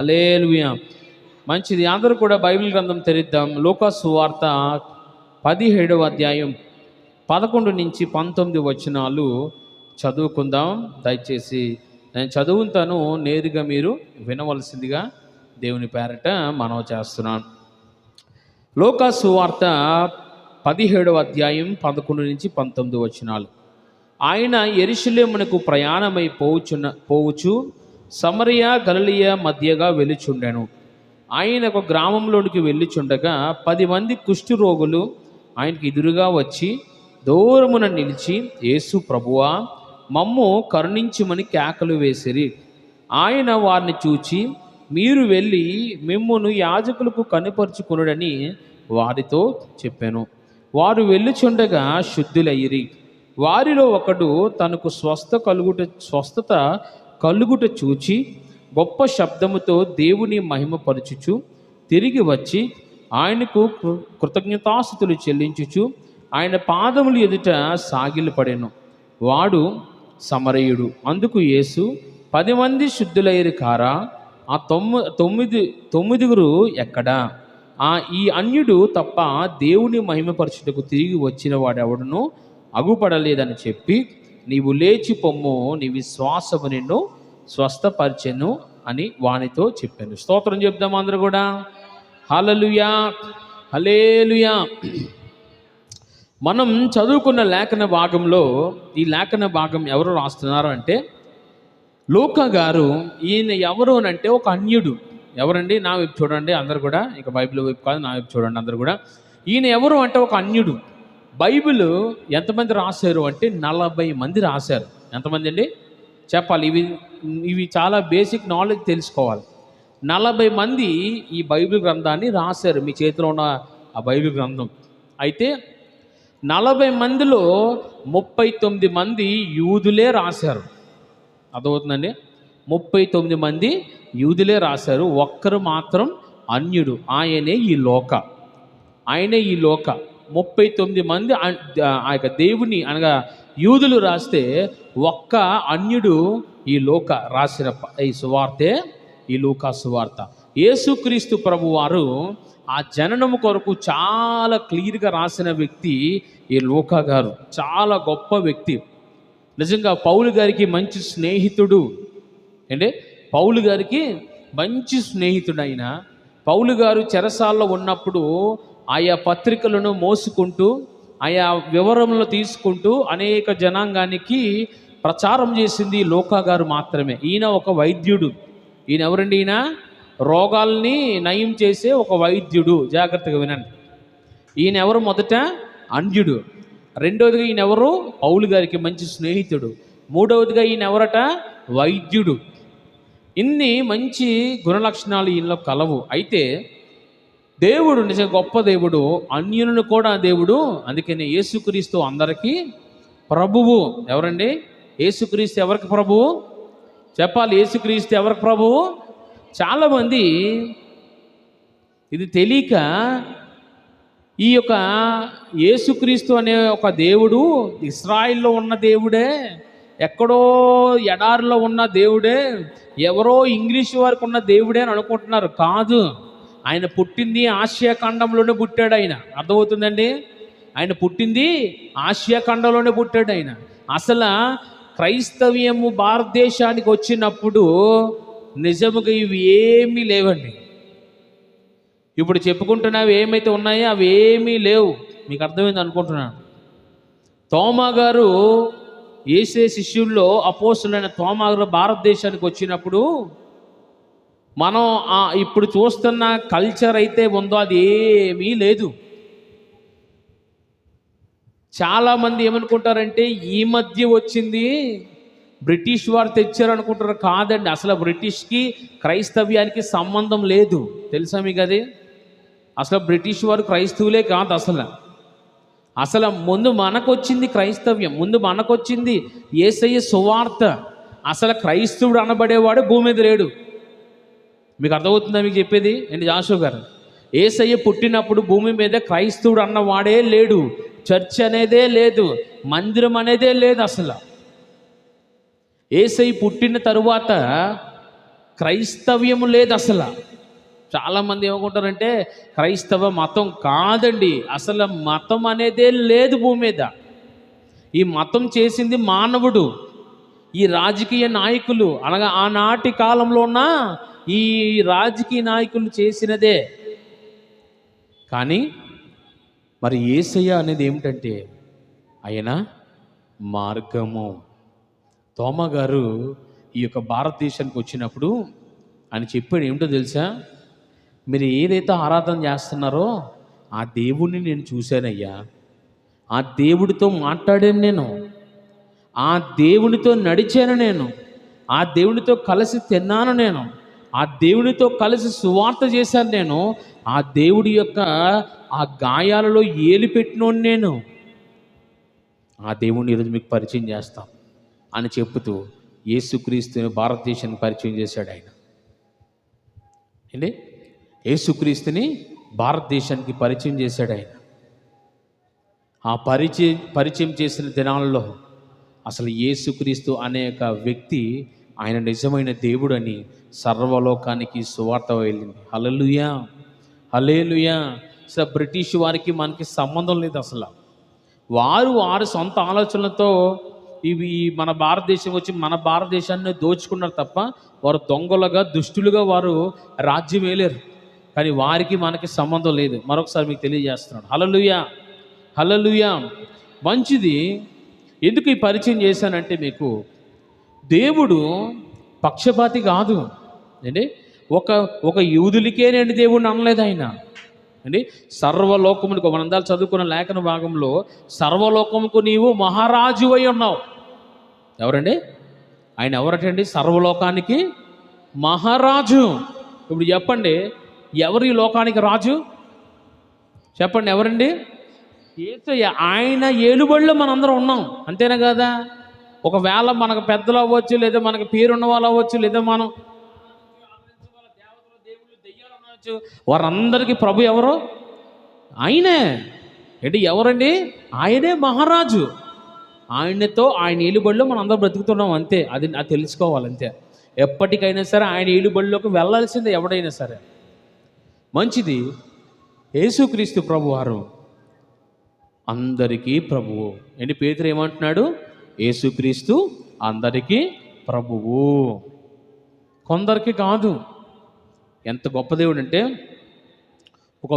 హల్లెలూయా. మంచిది. అందరూ కూడా బైబిల్ గ్రంథం తెరిద్దాం. లూకా సువార్త 17వ అధ్యాయం 11 నుంచి 19 వచనాలు చదువుకుందాం. దయచేసి నేను చదువుతాను, నేరుగా మీరు వినవలసిందిగా దేవుని పేరట మనవి చేస్తున్నాను. లూకా సువార్త 17వ అధ్యాయం 11 నుంచి 19 వచనాలు. ఆయన యెరూషలేమునకు ప్రయాణమై పోవచ్చు సమరయ గలిలయ మధ్యగా వెళ్ళుచుండెను. ఆయన ఒక గ్రామంలోనికి వెళ్ళుచుండగా 10 మంది కుష్టు రోగులు ఆయనకి ఎదురుగా వచ్చి దూరమున నిలిచి, యేసు ప్రభువా, మమ్ము కరుణించుమని కేకలు వేసిరి. ఆయన వారిని చూచి, మీరు వెళ్ళి మిమ్మును యాజకులకు కనుపరుచుకొనుడని వారితో చెప్పాను. వారు వెళ్ళుచుండగా శుద్ధులయ్యిరి. వారిలో ఒకడు తనకు స్వస్థత కలుగుట చూచి గొప్ప శబ్దముతో దేవుని మహిమపరచుచు తిరిగి వచ్చి ఆయనకు కృతజ్ఞతాస్తుతులు చెల్లించుచు ఆయన పాదములు ఎదుట సాగిలపడెను. వాడు సమరయుడు. అందుకు యేసు, 10 మంది శుద్ధులైరు కారా? ఆ 9 ఎక్కడా? ఈ అన్యుడు తప్ప దేవుని మహిమపరచుటకు తిరిగి వచ్చిన వాడెవడును అగుపడలేదని చెప్పి, నీవు లేచి పొమ్ము, నీ విశ్వాసము నిన్ను స్వస్థపరిచెను అని వానితో చెప్పాను. స్తోత్రం చెప్దాం అందరూ కూడా. హల్లెలూయా, హల్లెలూయా. మనం చదువుకున్న లేఖన భాగంలో ఈ లేఖన భాగం ఎవరు రాస్తున్నారు అంటే లూకా గారు. ఈయన ఎవరు అని అంటే ఒక అన్యుడు. ఎవరండి? నా వైపు చూడండి అందరు కూడా, ఇక బైబిల్ వైపు కాదు, నా వైపు చూడండి అందరు కూడా. ఈయన ఎవరు అంటే ఒక అన్యుడు. బైబిల్ ఎంతమంది రాశారు అంటే 40 మంది రాశారు. ఎంతమంది అండి చెప్పాలి? ఇవి చాలా బేసిక్ నాలెడ్జ్ తెలుసుకోవాలి. 40 మంది ఈ బైబిల్ గ్రంథాన్ని రాశారు. మీ చేతిలో ఉన్న ఆ బైబిల్ గ్రంథం అయితే 40 మందిలో 39 మంది యూదులే రాశారు. అర్థమవుతుందండి? 39 మంది యూదులే రాశారు. ఒక్కరు మాత్రం అన్యుడు. ఆయనే ఈ లోక. 39 మంది ఆ యొక్క దేవుని అనగా యూదులు రాస్తే ఒక్క అన్యుడు ఈ లోక రాసిన ఈ సువార్తే ఈ లూకా సువార్త. యేసుక్రీస్తు ప్రభు వారు ఆ జననము కొరకు చాలా క్లియర్గా రాసిన వ్యక్తి ఈ లూకా గారు. చాలా గొప్ప వ్యక్తి నిజంగా. పౌలు గారికి మంచి స్నేహితుడు. అంటే పౌలు గారికి మంచి స్నేహితుడు. అయిన పౌలు గారు చెరసాల్లో ఉన్నప్పుడు ఆయా పత్రికలను మోసుకుంటూ ఆయా వివరములు తీసుకుంటూ అనేక జనాంగానికి ప్రచారం చేసింది లూకా గారు మాత్రమే. ఈయన ఒక వైద్యుడు. ఈయన ఎవరండి? ఈయన రోగాల్ని నయం చేసే ఒక వైద్యుడు. జాగ్రత్తగా వినండి. ఈయన ఎవరు? మొదట అన్యుడు. రెండవదిగా ఈయన ఎవరు? పౌలు గారికి మంచి స్నేహితుడు. మూడవదిగా ఈయన ఎవరట? వైద్యుడు. ఇన్ని మంచి గుణలక్షణాలు ఈయనలో కలవు. అయితే దేవుడు నిజంగా గొప్ప దేవుడు, అన్యులను కూడా దేవుడు. అందుకని యేసుక్రీస్తు అందరికీ ప్రభువు. ఎవరండి? యేసుక్రీస్తు ఎవరికి ప్రభువు? చెప్పాలి. యేసుక్రీస్తు ఎవరికి ప్రభువు? చాలామంది ఇది తెలియక ఈ యొక్క యేసుక్రీస్తు అనే ఒక దేవుడు ఇశ్రాయిల్లో ఉన్న దేవుడే, ఎక్కడో ఎడారిలో ఉన్న దేవుడే, ఎవరో ఇంగ్లీష్ వారికి ఉన్న దేవుడే అని అనుకుంటున్నారు. కాదు. ఆయన పుట్టింది ఆసియా ఖండంలోనే పుట్టాడు. ఆయన అర్థమవుతుందండి? ఆయన పుట్టింది ఆసియా ఖండంలోనే పుట్టాడు. ఆయన అసలు క్రైస్తవ్యము భారతదేశానికి వచ్చినప్పుడు నిజముగా ఇవి ఏమీ లేవండి. ఇప్పుడు చెప్పుకుంటున్నవి ఏమైతే ఉన్నాయో అవి ఏమీ లేవు. మీకు అర్థమైంది అనుకుంటున్నాను. తోమా గారు యేసే శిష్యుల్లో అపోస్తులైన తోమా గారు భారతదేశానికి వచ్చినప్పుడు మనం ఇప్పుడు చూస్తున్న కల్చర్ అయితే ఉందో అది ఏమీ లేదు. చాలామంది ఏమనుకుంటారంటే ఈ మధ్య వచ్చింది, బ్రిటిష్ వారు తెచ్చారు అనుకుంటారు. కాదండి, అసలు బ్రిటిష్కి క్రైస్తవ్యానికి సంబంధం లేదు. తెలుసా మీకు అది? అసలు బ్రిటిష్ వారు క్రైస్తవులే కాదు. అసలు ముందు మనకొచ్చింది క్రైస్తవ్యం, ముందు మనకొచ్చింది యేసయ్య సువార్త. అసలు క్రైస్తవుడు అనబడేవాడు భూమి మీద లేడు. మీకు అర్థమవుతుందా మీకు చెప్పేది ఏంటి జాషు గారు? యేసయ్య పుట్టినప్పుడు భూమి మీద క్రైస్తవుడు అన్నవాడే లేడు. చర్చ్ అనేదే లేదు, మందిరం అనేదే లేదు. అసలు యేసయ్య పుట్టిన తరువాత క్రైస్తవ్యము లేదు అసలు. చాలామంది ఏమనుకుంటారంటే క్రైస్తవ మతం కాదండి, అసలు మతం అనేదే లేదు భూమి మీద. ఈ మతం చేసింది మానవుడు, ఈ రాజకీయ నాయకులు, అనగా ఆనాటి కాలంలో ఉన్న ఈ రాజకీయ నాయకులు చేసినదే. కానీ మరి యేసయ్య అనేది ఏమిటంటే ఆయన మార్గము. తోమా గారు ఈ యొక్క భారతదేశానికి వచ్చినప్పుడు ఆయన చెప్పాడు ఏమిటో తెలుసా, మీరు ఏదైతే ఆరాధన చేస్తున్నారో ఆ దేవుణ్ణి నేను చూశానయ్యా, ఆ దేవుడితో మాట్లాడాను నేను, ఆ దేవునితో నడిచాను నేను, ఆ దేవునితో కలిసి తిన్నాను నేను, ఆ దేవునితో కలిసి సువార్త చేశాను నేను, ఆ దేవుడి యొక్క ఆ గాయాలలో ఏలు పెట్టినోడు నేను, ఆ దేవుడిని ఈరోజు మీకు పరిచయం చేస్తాం అని చెప్పుతూ యేసుక్రీస్తుని భారతదేశానికి పరిచయం చేశాడు ఆయన. ఏంటి, యేసుక్రీస్తుని భారతదేశానికి పరిచయం చేశాడు ఆయన. ఆ పరిచయం చేసిన దినాల్లో అసలు యేసుక్రీస్తు అనే ఒక వ్యక్తి ఆయన నిజమైన దేవుడని సర్వలోకానికి సువార్త వెళ్ళింది. హల్లెలూయా, హల్లెలూయా. అసలు బ్రిటిష్ వారికి మనకి సంబంధం లేదు అసలు. వారి సొంత ఆలోచనలతో ఇవి మన భారతదేశం వచ్చి మన భారతదేశాన్ని దోచుకున్నారు తప్ప వారు దొంగలుగా దుష్టులుగా వారు రాజ్యం వేయలేరు. కానీ వారికి మనకి సంబంధం లేదు. మరొకసారి మీకు తెలియజేస్తున్నాడు. హల్లెలూయా, హల్లెలూయా. మంచిది. ఎందుకు ఈ పరిచయం చేశానంటే మీకు దేవుడు పక్షపాతి కాదు అండి. ఒక యూదులకే నేను దేవుడిని అనలేదు ఆయన అండి. సర్వలోకమునికి మనందాలు చదువుకున్న లేఖన భాగంలో సర్వలోకముకు నీవు మహారాజు అయి ఉన్నావు. ఎవరండి ఆయన? ఎవరటండి? సర్వలోకానికి మహారాజు. ఇప్పుడు చెప్పండి, ఎవరు ఈ లోకానికి రాజు? చెప్పండి, ఎవరండి? యేసయ్య. ఆయన ఏలుబడిలో మనందరం ఉన్నాం, అంతేనా కదా? ఒకవేళ మనకు పెద్దలు అవ్వచ్చు, లేదా మనకు పేరున్న వాళ్ళు అవ్వచ్చు, లేదా మనం దేవుళ్ళు దెయ్యాలు అనవచ్చు, వారందరికీ ప్రభు ఎవరు? ఆయనే. ఏంటి, ఎవరండి? ఆయనే మహారాజు. ఆయనతో ఆయన ఏలుబడిలో మనం అందరం బ్రతుకుతున్నాం, అంతే. అది తెలుసుకోవాలి, అంతే. ఎప్పటికైనా సరే ఆయన ఏలుబడిలోకి వెళ్ళాల్సిందే ఎవడైనా సరే. మంచిది. యేసుక్రీస్తు ప్రభు వారు అందరికీ ప్రభువు. ఏంటి, పేతురు ఏమంటున్నాడు? యేసుక్రీస్తు అందరికీ ప్రభువు, కొందరికి కాదు. ఎంత గొప్ప దేవుడు అంటే ఒక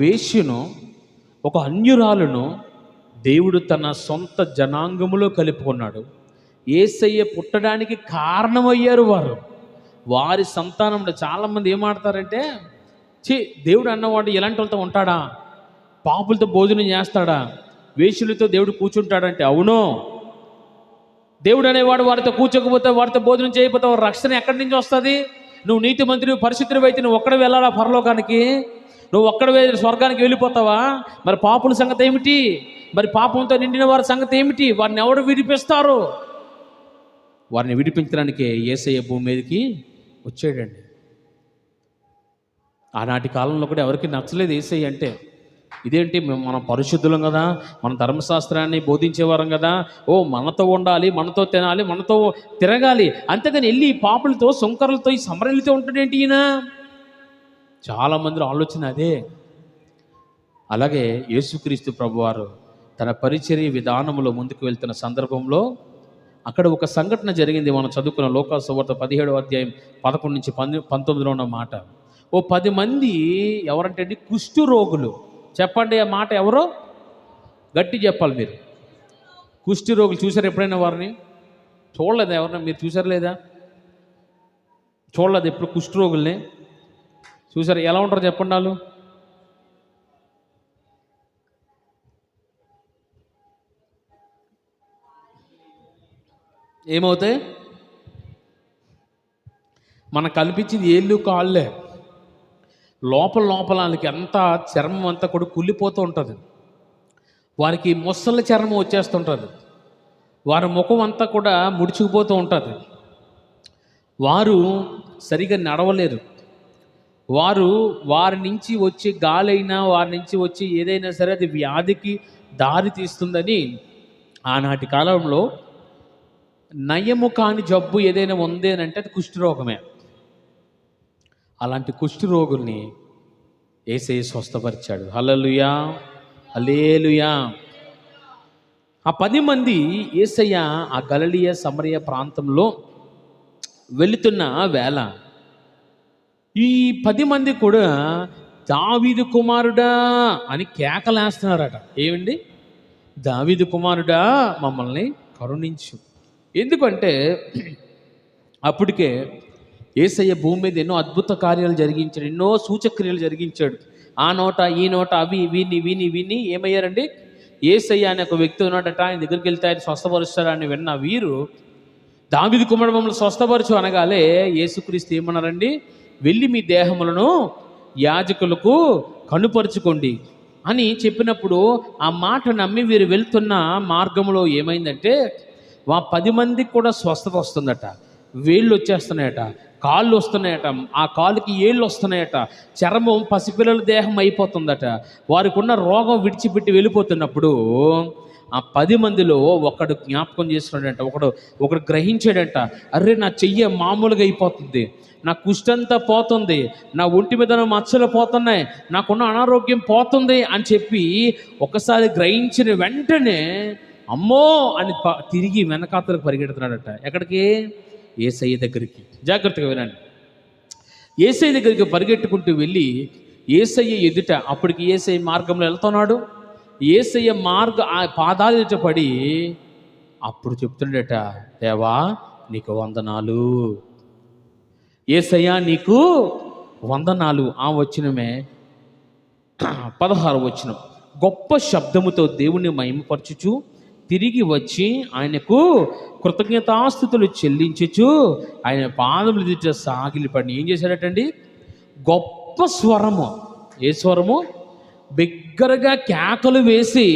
వేశ్యను ఒక అన్యురాలను దేవుడు తన సొంత జనాంగములో కలుపుకున్నాడు. యేసయ్య పుట్టడానికి కారణమయ్యారు వారి సంతానంలో. చాలామంది ఏమాడతారంటే, దేవుడు అన్నవాడు ఎలాంటి వాళ్ళతో ఉంటాడా? పాపులతో భోజనం చేస్తాడా? వేశ్యలతో దేవుడు కూర్చుంటాడంటే అవును. దేవుడు అనేవాడు వారితో కూర్చోకపోతే, వారితో భోజనం చేయకపోతే వారి రక్షణ ఎక్కడి నుంచి వస్తుంది? నువ్వు నీతి మంత్రి పరిశుద్ధుడు అయితే నువ్వు ఒక్కడ వెళ్ళాలా పరలోకానికి? నువ్వు ఒక్కడే స్వర్గానికి వెళ్ళిపోతావా? మరి పాపుల సంగతి ఏమిటి? మరి పాపంతో నిండిన వారి సంగతి ఏమిటి? వారిని ఎవరు విడిపిస్తారు? వారిని విడిపించడానికే యేసయ్య భూమి మీదకి వచ్చాడండి. ఆనాటి కాలంలో కూడా ఎవరికి నచ్చలేదు యేసయ్య అంటే. ఇదేంటి, మనం పరిశుద్ధులం కదా, మన ధర్మశాస్త్రాన్ని బోధించేవారం కదా, మనతో ఉండాలి, మనతో తినాలి, మనతో తిరగాలి, అంతేగాని వెళ్ళి పాపులతో సుంకరులతో ఈ సమరలతో ఉంటాడేంటి ఈయన? చాలామంది ఆలోచన అదే. అలాగే యేసుక్రీస్తు ప్రభువారు తన పరిచర్య విధానంలో ముందుకు వెళ్తున్న సందర్భంలో అక్కడ ఒక సంఘటన జరిగింది. మనం చదువుకున్న లోకాసు సువార్త 17వ అధ్యాయం 11 నుంచి 19లో ఉన్న మాట. 10 మంది ఎవరంటే అండి, కుష్టు రోగులు. చెప్పండి ఆ మాట ఎవరో గట్టి చెప్పాలి మీరు. కుష్టి రోగులు చూసారు ఎప్పుడైనా? వారిని చూడలేదా? ఎవరైనా మీరు చూసారు లేదా? చూడలేదు ఎప్పుడు కుష్టి రోగుల్ని? చూసారు? ఎలా ఉంటారు చెప్పండి వాళ్ళు? ఏమవుతాయి? మనకు కల్పించింది ఏళ్ళు కాళ్ళే. లోపల వాళ్ళకి అంతా చర్మం అంతా కూడా కుళ్ళిపోతూ ఉంటుంది. వారికి ముసళ్ళ చర్మం వచ్చేస్తుంటుంది. వారి ముఖం అంతా కూడా ముడుచుకుపోతూ ఉంటుంది. వారు సరిగా నడవలేరు. వారి నుంచి వచ్చే గాలైనా, వారి నుంచి వచ్చి ఏదైనా సరే అది వ్యాధికి దారి తీస్తుందని ఆనాటి కాలంలో నయము కాని జబ్బు ఏదైనా ఉంది అని అంటే అది కుష్ఠరోగమే. అలాంటి కుష్ఠరోగుల్ని యేసయ్య స్వస్థపరిచాడు. హల్లెలూయా, హల్లెలూయా. ఆ 10 మంది యేసయ్య ఆ గలిలయ సమరయ ప్రాంతంలో వెళుతున్న వేళ ఈ 10 మంది కూడా దావీదు కుమారుడా అని కేకలేస్తున్నారట. ఏమండి? దావీదు కుమారుడా మమ్మల్ని కరుణించు. ఎందుకంటే అప్పటికే యేసయ్య భూమి మీద ఎన్నో అద్భుత కార్యాలు జరిగించాడు, ఎన్నో సూచక్రియలు జరిగించాడు. ఆ నోట ఈ నోట అవి విని ఏమయ్యారండి? యేసయ్య అనే ఒక వ్యక్తి ఉన్నాడట, ఆయన దగ్గరికి వెళ్తే ఆయన స్వస్థపరుస్తారని విన్న వీరు దావీదు కుమారుడు మమ్మల్ని స్వస్థపరచు అనగాలే యేసుక్రీస్తు ఏమన్నారండి? వెళ్ళి మీ దేహములను యాజకులకు కనుపరుచుకోండి అని చెప్పినప్పుడు ఆ మాట నమ్మి వీరు వెళ్తున్న మార్గంలో ఏమైందంటే 10 మందికి కూడా స్వస్థత వస్తుందట. వేళ్ళు వచ్చేస్తున్నాయట, కాళ్ళు వస్తున్నాయట, ఆ కాళ్ళకి ఏళ్ళు వస్తున్నాయట, చర్మం పసిపిల్లల దేహం అయిపోతుందట. వారికి ఉన్న రోగం విడిచిపెట్టి వెళ్ళిపోతున్నప్పుడు ఆ 10 మందిలో ఒకడు జ్ఞాపకం చేసుకున్నాడంట, ఒకడు గ్రహించాడంట. అరే, నా చెయ్యి మామూలుగా అయిపోతుంది, నా కుష్టంతా పోతుంది, నా ఒంటి మీద మచ్చలు పోతున్నాయి, నాకున్న అనారోగ్యం పోతుంది అని చెప్పి ఒకసారి గ్రహించిన వెంటనే అమ్మో అని తిరిగి వెనకాతలకు పరిగెడుతున్నాడట. ఎక్కడికి? యేసయ్య దగ్గరికి. జాగ్రత్తగా వినండి. యేసయ్య దగ్గరికి పరిగెట్టుకుంటూ వెళ్ళి యేసయ్య ఎదుట, అప్పటికి యేసయ్య మార్గంలో వెళ్తున్నాడు, యేసయ్య ఆ పాదాల ఎదుట పడి అప్పుడు చెప్తుండట, దేవా నీకు వందనాలు, యేసయ్య నీకు వందనాలు. ఆ వచనమే 16వ వచనం. గొప్ప శబ్దముతో దేవుణ్ణి మహిమపరచుచు తిరిగి వచ్చి ఆయనకు కృతజ్ఞతాస్తుతులు చెల్లించుచు ఆయన పాదములు ఎదుట సాగిలిపడి ఏం చేశాడటండి? గొప్ప స్వరము. ఏ స్వరము? బిగ్గరగా కేకలు వేసి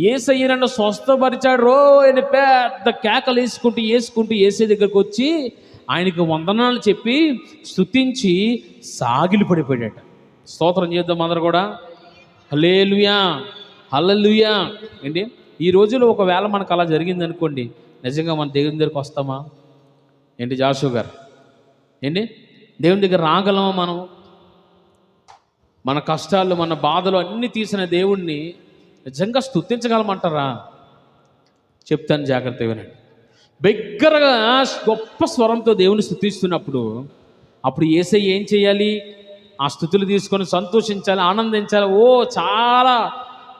యేసయ్య నన్ను స్వస్థపరిచాడు రో అని పెద్ద కేకలు వేసుకుంటూ యేసయ్య దగ్గరకు వచ్చి ఆయనకు వందనాలు చెప్పి స్తుతించి సాగిలి పడిపోయాడట. స్తోత్రం చేద్దాం అందరూ కూడా. హల్లెలూయా, హల్లెలూయా. ఏంటి ఈ రోజులో ఒకవేళ మనకు అలా జరిగింది అనుకోండి, నిజంగా మన దేవుని దగ్గరికి వస్తామా? ఏంటి జాషు గారు? ఏంటి దేవుని దగ్గర రాగలమా మనం? మన కష్టాలు మన బాధలు అన్నీ తీసిన దేవుణ్ణి నిజంగా స్తుతించగలమంటారా? చెప్తాను, జాగ్రత్తగా వినండి. బిగ్గరగా గొప్ప స్వరంతో దేవుని స్తుతిస్తున్నప్పుడు అప్పుడు యేసయ్య ఏం చేయాలి? ఆ స్తుతులు తీసుకొని సంతోషించాలి, ఆనందించాలి. ఓ చాలా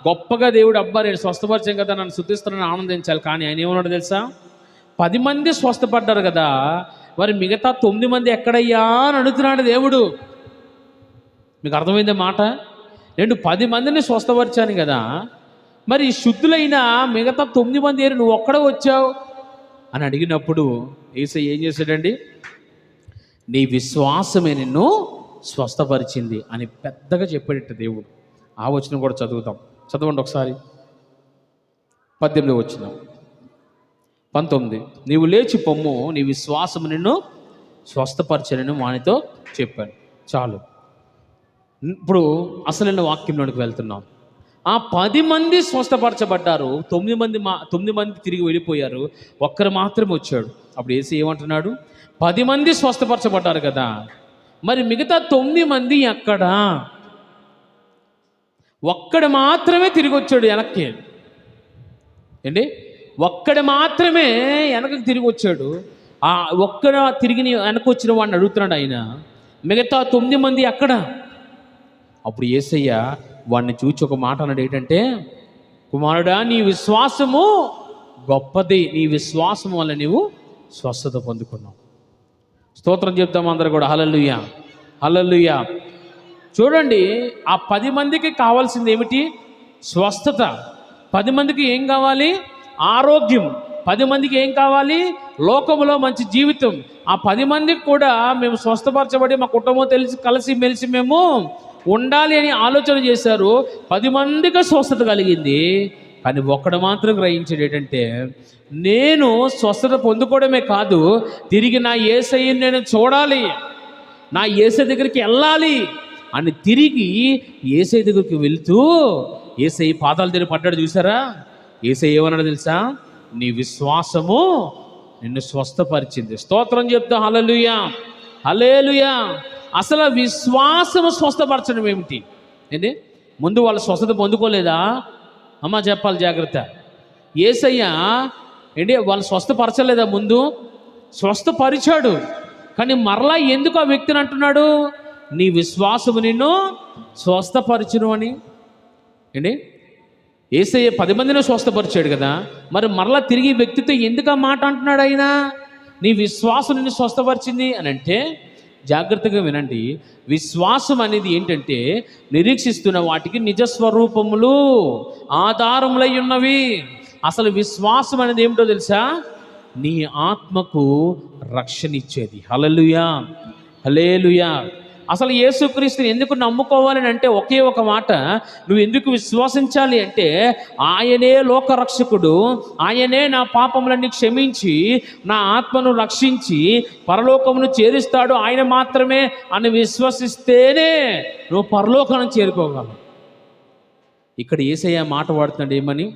గొప్పగా దేవుడు, అబ్బా నేను స్వస్థపరిచాం కదా, నన్ను స్తుతిస్తున్నాను ఆనందించాలి. కానీ ఆయన ఏమన్నాడు తెలుసా? 10 మంది స్వస్థపడ్డారు కదా, మరి మిగతా 9 మంది ఎక్కడయ్యా అని అడుగుతున్నాడు దేవుడు. మీకు అర్థమైందే మాట? నేను 10 మందిని స్వస్థపరిచాను కదా, మరి శుద్ధులైన మిగతా 9 మంది నువ్వు ఒక్కడే వచ్చావు అని అడిగినప్పుడు యేసయ్య ఏం చేశాడండి? నీ విశ్వాసమే నిన్ను స్వస్థపరిచింది అని పెద్దగా చెప్పాడట దేవుడు. ఆ వచనం కూడా చదువుతాం, చదవండి ఒకసారి. 18వ వచనం, 19. నీవు లేచి పొమ్ము, నీ విశ్వాసము నిన్ను స్వస్థపరచనని వానితో చెప్పాను. చాలు. ఇప్పుడు అసలైన వాక్యంలోనికి వెళ్తున్నాం. ఆ 10 మంది స్వస్థపరచబడ్డారు, 9 మంది తిరిగి వెళ్ళిపోయారు, ఒక్కరు మాత్రం వచ్చాడు. అప్పుడు యేసయ్య ఏమంటున్నాడు? 10 మంది స్వస్థపరచబడ్డారు కదా, మరి మిగతా 9 మంది ఎక్కడా? ఒక్కడు మాత్రమే తిరిగి వచ్చాడు వెనక్కి. ఏంటి? ఒక్కడు మాత్రమే వెనక్కి తిరిగి వచ్చాడు. ఆ ఒక్కడ తిరిగి వెనక్కి వచ్చిన వాడిని అడుగుతున్నాడు ఆయన, మిగతా 9 మంది ఎక్కడ? అప్పుడు యేసయ్య వాడిని చూచి ఒక మాట అన్నాడు. ఏంటంటే, కుమారుడా నీ విశ్వాసము గొప్పది, నీ విశ్వాసము వల్ల నీవు స్వస్థత పొందుకున్నావు. స్తోత్రం చెప్తాము అందరూ కూడా. హల్లెలూయా, హల్లెలూయా. చూడండి, ఆ 10 మందికి కావాల్సింది ఏమిటి? స్వస్థత. 10 మందికి ఏం కావాలి? ఆరోగ్యం. 10 మందికి ఏం కావాలి? లోకములో మంచి జీవితం. ఆ 10 మందికి కూడా మేము స్వస్థపరచబడి మా కుటుంబం కలిసి మెలిసి మేము ఉండాలి అని ఆలోచన చేశారు. 10 మందికి స్వస్థత కలిగింది. కానీ ఒక్కడు మాత్రం గ్రహించాడు. ఏంటంటే, నేను స్వస్థత పొందుకోవడమే కాదు, తిరిగి నా యేసయ్యని నేను చూడాలి, నా యేసయ్య దగ్గరికి వెళ్ళాలి అని తిరిగి యేసయ్య దగ్గరికి వెళ్తూ యేసయ్య పాదాల దగ్గర పడ్డాడు. చూసారా? యేసయ్య ఏమన్నాడు తెలుసా? నీ విశ్వాసము నిన్ను స్వస్థపరిచింది. స్తోత్రం చెప్తా. హల్లెలూయా, హల్లెలూయా. అసలు విశ్వాసము స్వస్థపరచడం ఏమిటి? ఏంటి? ముందు వాళ్ళు స్వస్థత పొందుకోలేదా? అమ్మ చెప్పాలి జాగ్రత్త. యేసయ్య ఏంటి వాళ్ళు స్వస్థపరచలేదా? ముందు స్వస్థపరిచాడు. కానీ మరలా ఎందుకు ఆ వ్యక్తిని అంటున్నాడు? నీ విశ్వాసము నిన్ను స్వస్థపరచును అని. ఏంటి? యేసయ్య 10 మందిని స్వస్థపరిచాడు కదా, మరి మరలా తిరిగి వ్యక్తితో ఎందుకు ఆ మాట అంటున్నాడు ఆయన? నీ విశ్వాసం నిన్ను స్వస్థపరిచింది అని అంటే జాగ్రత్తగా వినండి. విశ్వాసం అనేది ఏంటంటే నిరీక్షిస్తున్న వాటికి నిజస్వరూపములు ఆధారములై ఉన్నవి. అసలు విశ్వాసం అనేది ఏమిటో తెలుసా? నీ ఆత్మకు రక్షణ ఇచ్చేది. హల్లెలూయా, హల్లెలూయా. అసలు యేసుక్రీస్తుని ఎందుకు నమ్ముకోవాలని అంటే ఒకే ఒక మాట, నువ్వు ఎందుకు విశ్వసించాలి అంటే ఆయనే లోకరక్షకుడు, ఆయనే నా పాపములన్నీ క్షమించి నా ఆత్మను రక్షించి పరలోకమును చేరుస్తాడు, ఆయన మాత్రమే అని విశ్వసిస్తేనే నువ్వు పరలోకాన్ని చేరుకోగలవు. ఇక్కడ యేసయ్య మాట వాడుతున్నాడు ఏమని?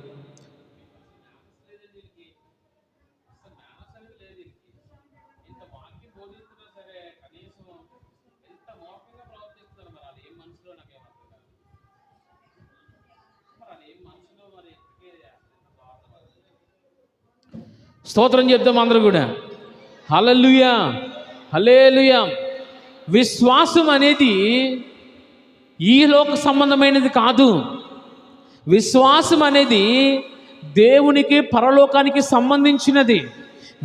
స్తోత్రం చెప్తాం అందరూ కూడా. హల్లెలూయా, హల్లెలూయా. విశ్వాసం అనేది ఈ లోక సంబంధమైనది కాదు. విశ్వాసం అనేది దేవునికి పరలోకానికి సంబంధించినది.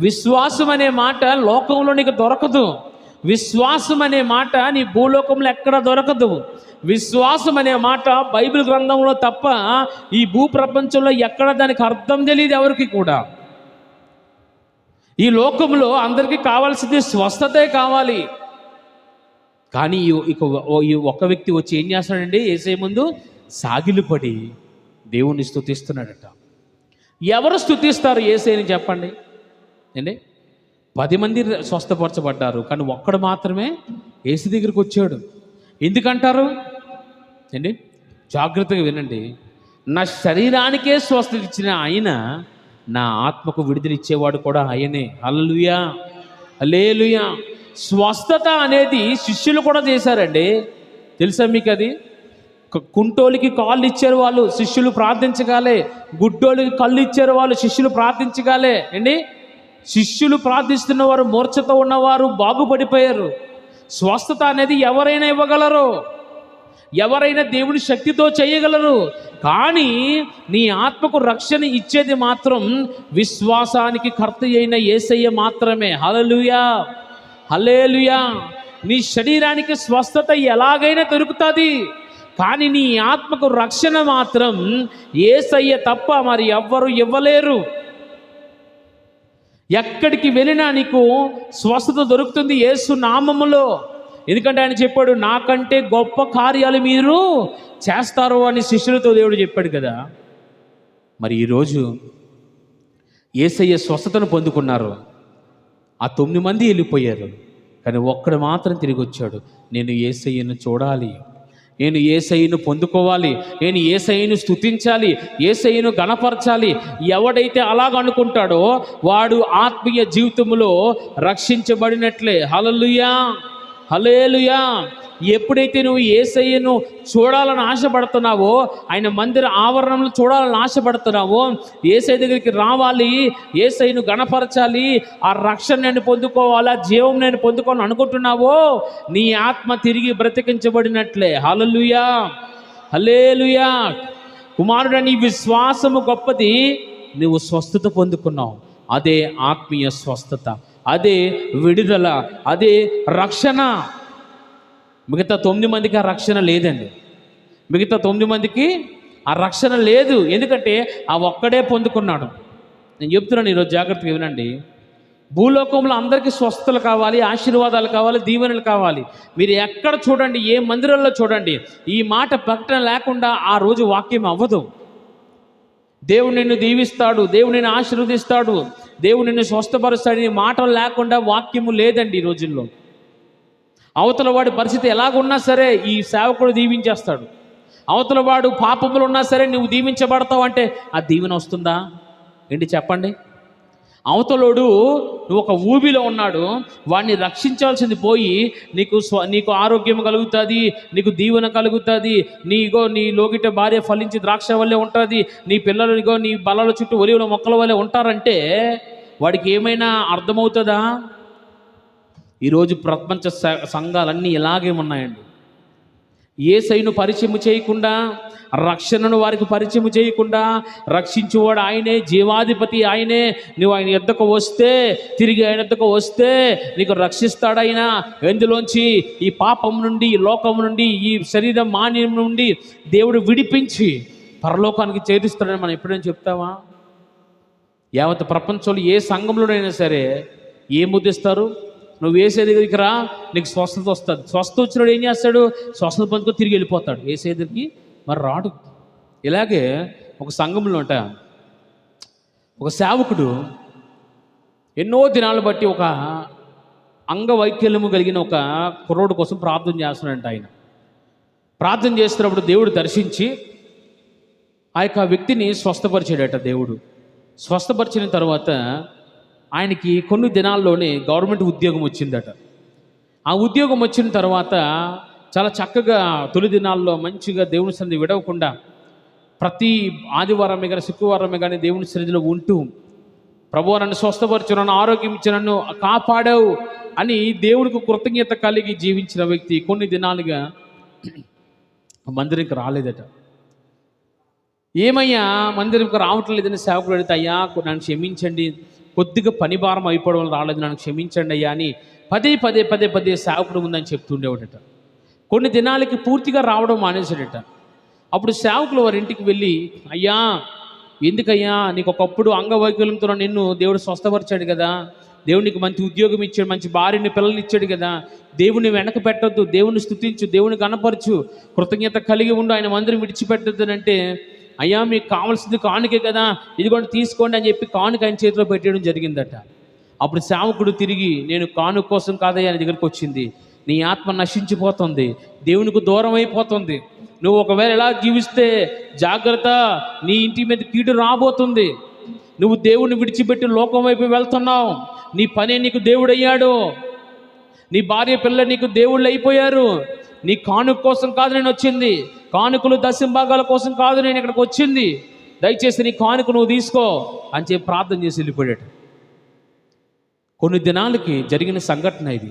విశ్వాసం అనే మాట లోకంలో నీకు దొరకదు. విశ్వాసం అనే మాట నీ భూలోకంలో ఎక్కడ దొరకదు. విశ్వాసం అనే మాట బైబిల్ గ్రంథంలో తప్ప ఈ భూప్రపంచంలో ఎక్కడ దానికి అర్థం తెలియదు ఎవరికి కూడా. ఈ లోకంలో అందరికీ కావాల్సింది స్వస్థతే కావాలి. కానీ ఈ ఒక్క వ్యక్తి వచ్చి ఏం చేస్తాడండి? యేసయ్య ముందు సాగిలిపడి దేవుణ్ణి స్తుతిస్తున్నాడట. ఎవరు స్తుతిస్తారు యేసయ్యని చెప్పండి? ఏంటి? 10 మంది స్వస్థపరచబడ్డారు, కానీ ఒక్కడు మాత్రమే యేసు దగ్గరికి వచ్చాడు. ఎందుకంటారు? ఏంటి? జాగ్రత్తగా వినండి. నా శరీరానికే స్వస్థత ఇచ్చిన ఆయన నా ఆత్మకు విడుదలిచ్చేవాడు కూడా ఆయనే. హల్లెలూయా, హల్లెలూయా. స్వస్థత అనేది శిష్యులు కూడా చేశారండి. తెలుసా మీకు అది? కుంటోలికి కాళ్ళు ఇచ్చారు వాళ్ళు, శిష్యులు ప్రార్థించగాలే. గుడ్డోలికి కళ్ళు ఇచ్చారు వాళ్ళు, శిష్యులు ప్రార్థించగాలే. ఏంటి? శిష్యులు ప్రార్థిస్తున్నవారు, మూర్ఛతో ఉన్నవారు బాగుపడిపోయారు. స్వస్థత అనేది ఎవరైనా ఇవ్వగలరు, ఎవరైనా దేవుని శక్తితో చేయగలరు. కానీ నీ ఆత్మకు రక్షణ ఇచ్చేది మాత్రం విశ్వాసానికి కర్త అయిన యేసయ్య మాత్రమే. హల్లెలూయా, హల్లెలూయా. నీ శరీరానికి స్వస్థత ఎలాగైనా దొరుకుతుంది, కానీ నీ ఆత్మకు రక్షణ మాత్రం యేసయ్య తప్ప మరి ఎవ్వరు ఇవ్వలేరు. ఎక్కడికి వెళ్ళినా నీకు స్వస్థత దొరుకుతుంది యేసు నామములో. ఎందుకంటే ఆయన చెప్పాడు, నాకంటే గొప్ప కార్యాలు మీరు చేస్తారు అని శిష్యులతో దేవుడు చెప్పాడు కదా. మరి ఈరోజు యేసయ్య స్వస్థతను పొందుకున్నారు. ఆ 9 మంది వెళ్ళిపోయారు, కానీ ఒక్కడు మాత్రం తిరిగి వచ్చాడు. నేను యేసయ్యను చూడాలి, నేను యేసయ్యను పొందుకోవాలి, నేను యేసయ్యను స్తుతించాలి, యేసయ్యను గణపరచాలి. ఎవడైతే అలాగ అనుకుంటాడో వాడు ఆత్మీయ జీవితంలో రక్షించబడినట్లే. హల్లెలూయా, హల్లెలూయా. ఎప్పుడైతే నువ్వు యేసయ్యను చూడాలని ఆశపడుతున్నావో, ఆయన మందిర ఆవరణంలో చూడాలని ఆశపడుతున్నావో, యేసయ్య దగ్గరికి రావాలి, యేసయ్యను గణపరచాలి, ఆ రక్షణ నేను పొందుకోవాలా, జీవం నేను పొందుకోవాలని అనుకుంటున్నావో నీ ఆత్మ తిరిగి బ్రతికించబడినట్లే. హల్లెలూయా, హల్లెలూయా. కుమారుడా, నీ విశ్వాసము గొప్పది, నువ్వు స్వస్థత పొందుకున్నావు. అదే ఆత్మీయ స్వస్థత, అదే విడుదల, అదే రక్షణ. మిగతా 9 మందికి ఆ రక్షణ లేదండి. మిగతా 9 మందికి ఆ రక్షణ లేదు. ఎందుకంటే ఆ ఒక్కడే పొందుకున్నాడు. నేను చెప్తున్నాను ఈరోజు, జాగ్రత్తగా వినండి. భూలోకంలో అందరికీ స్వస్థతలు కావాలి, ఆశీర్వాదాలు కావాలి, దీవెనలు కావాలి. మీరు ఎక్కడ చూడండి, ఏ మందిరంలో చూడండి, ఈ మాట ప్రకటన లేకుండా ఆ రోజు వాక్యం అవ్వదు. దేవుడు నిన్ను దీవిస్తాడు, దేవుడు నిన్ను ఆశీర్వదిస్తాడు, దేవుడు నిన్ను స్వస్థపరుస్తాడు, ఈ మాటలు లేకుండా వాక్యము లేదండి ఈ రోజుల్లో. అవతల వాడి పరిస్థితి ఎలాగున్నా సరే ఈ సేవకుడు దీవించేస్తాడు. అవతల వాడు పాపములు ఉన్నా సరే నువ్వు దీవించబడతావు అంటే ఆ దీవెన వస్తుందా? ఏంటి చెప్పండి? అవతలోడు నువ్వు ఒక ఊబిలో ఉన్నాడు, వాడిని రక్షించాల్సింది పోయి నీకు ఆరోగ్యం కలుగుతుంది, నీకు దీవెన కలుగుతుంది, నీ లోగిట భార్య ఫలించి ద్రాక్ష వల్లే ఉంటుంది, నీ పిల్లలు నీ బలాల చుట్టూ ఒలివల మొక్కల వల్లే ఉంటారంటే వాడికి ఏమైనా అర్థమవుతుందా? ఈరోజు ప్రపంచ సంఘాలన్నీ ఇలాగే ఉన్నాయండి. యేసయ్యను పరిచయం చేయకుండా, రక్షణను వారికి పరిచయం చేయకుండా, రక్షించువాడు ఆయనే, జీవాధిపతి ఆయనే, నువ్వు ఆయన యొద్దకు వస్తే, తిరిగి ఆయన యొద్దకు వస్తే నీకు రక్షిస్తాడైన. ఎందులోంచి? ఈ పాపం నుండి, ఈ లోకం నుండి, ఈ శరీరం మాన్యం నుండి దేవుడు విడిపించి పరలోకానికి చేరుస్తాడని మనం ఎప్పుడైనా చెప్తావా? యావత్ ప్రపంచంలో ఏ సంఘంలోనైనా సరే ఏం ముద్దిస్తారు? నువ్వు ఏసే దగ్గరికి రా, నీకు స్వస్థత వస్తుంది. స్వస్థత వచ్చినాడు ఏం చేస్తాడు? స్వస్థత పొందుకొని తిరిగి వెళ్ళిపోతాడు. ఏసే దగ్గరికి మరి రాడు. ఇలాగే ఒక సంఘంలో ఒక సేవకుడు ఎన్నో దినాలు బట్టి ఒక అంగవైకల్యము కలిగిన ఒక కుర్రోడు కోసం ప్రార్థన చేస్తున్నాడంట. ఆయన ప్రార్థన చేస్తున్నప్పుడు దేవుడు దర్శించి ఆ యొక్క వ్యక్తిని స్వస్థపరిచాడట. దేవుడు స్వస్థపరిచిన తర్వాత ఆయనకి కొన్ని దినాల్లోనే గవర్నమెంట్ ఉద్యోగం వచ్చిందట. ఆ ఉద్యోగం వచ్చిన తర్వాత చాలా చక్కగా తొలి దినాల్లో మంచిగా దేవుని సన్నిధి విడవకుండా ప్రతి ఆదివారమే కానీ శుక్రవారమే కానీ దేవుని సన్నిధిలో ఉంటూ, ప్రభువా నన్ను స్వస్థపరచు, నన్ను ఆరోగ్యం ఇచ్చి, నన్ను కాపాడావు అని దేవుడికి కృతజ్ఞత కలిగి జీవించిన వ్యక్తి కొన్ని దినాలుగా మందిరంకి రాలేదట. ఏమయ్యా మందిరంకి రావటం లేదని సేవకుడు అడిగితే, అయ్యా నన్ను క్షమించండి, కొద్దిగా పని భారం అయిపోవడం వల్ల రాలేదు, నన్ను క్షమించండి అయ్యా అని పదే సేవకుడు ఉందని చెప్తుండేవాడట. కొన్ని దినాలకి పూర్తిగా రావడం మానేశాడట. అప్పుడు సేవకులు వారి ఇంటికి వెళ్ళి, అయ్యా ఎందుకయ్యా నీకు ఒకప్పుడు అంగవైకల్యంతో నిన్ను దేవుడు స్వస్థపరిచాడు కదా, దేవునికి మంచి ఉద్యోగం ఇచ్చాడు, మంచి భార్యని పిల్లల్ని ఇచ్చాడు కదా, దేవుని వెనక పెట్టద్దు, దేవుని స్తుతించు, దేవుని కనపరచు, కృతజ్ఞత కలిగి ఉండు, ఆయన మందిరం విడిచిపెట్టద్దు అంటే, అయ్యా మీకు కావాల్సింది కానుకే కదా, ఇదిగోండి తీసుకోండి అని చెప్పి కానుక ఆయన చేతిలో పెట్టడం జరిగిందట. అప్పుడు సేవకుడు తిరిగి, నేను కానుక కోసం కాదయ్యా నీ దగ్గరికి వచ్చింది, నీ ఆత్మ నశించిపోతుంది, దేవునికి దూరం అయిపోతుంది, నువ్వు ఒకవేళ ఎలా జీవిస్తే జాగ్రత్త, నీ ఇంటి మీద కీడు రాబోతుంది, నువ్వు దేవుని విడిచిపెట్టి లోకం వైపు వెళ్తున్నావు, నీ పనే నీకు దేవుడయ్యాడు, నీ భార్య పిల్ల నీకు దేవుళ్ళు అయిపోయారు, నీ కానుక కోసం కాదు నేను వచ్చింది, కానుకలు దశంభాగాల కోసం కాదు నేను ఇక్కడికి వచ్చింది, దయచేసి నీ కానుక నువ్వు తీసుకో అని చెప్పి ప్రార్థన చేసి వెళ్ళిపోయాడు. కొన్ని దినాలకి జరిగిన సంఘటన ఇది.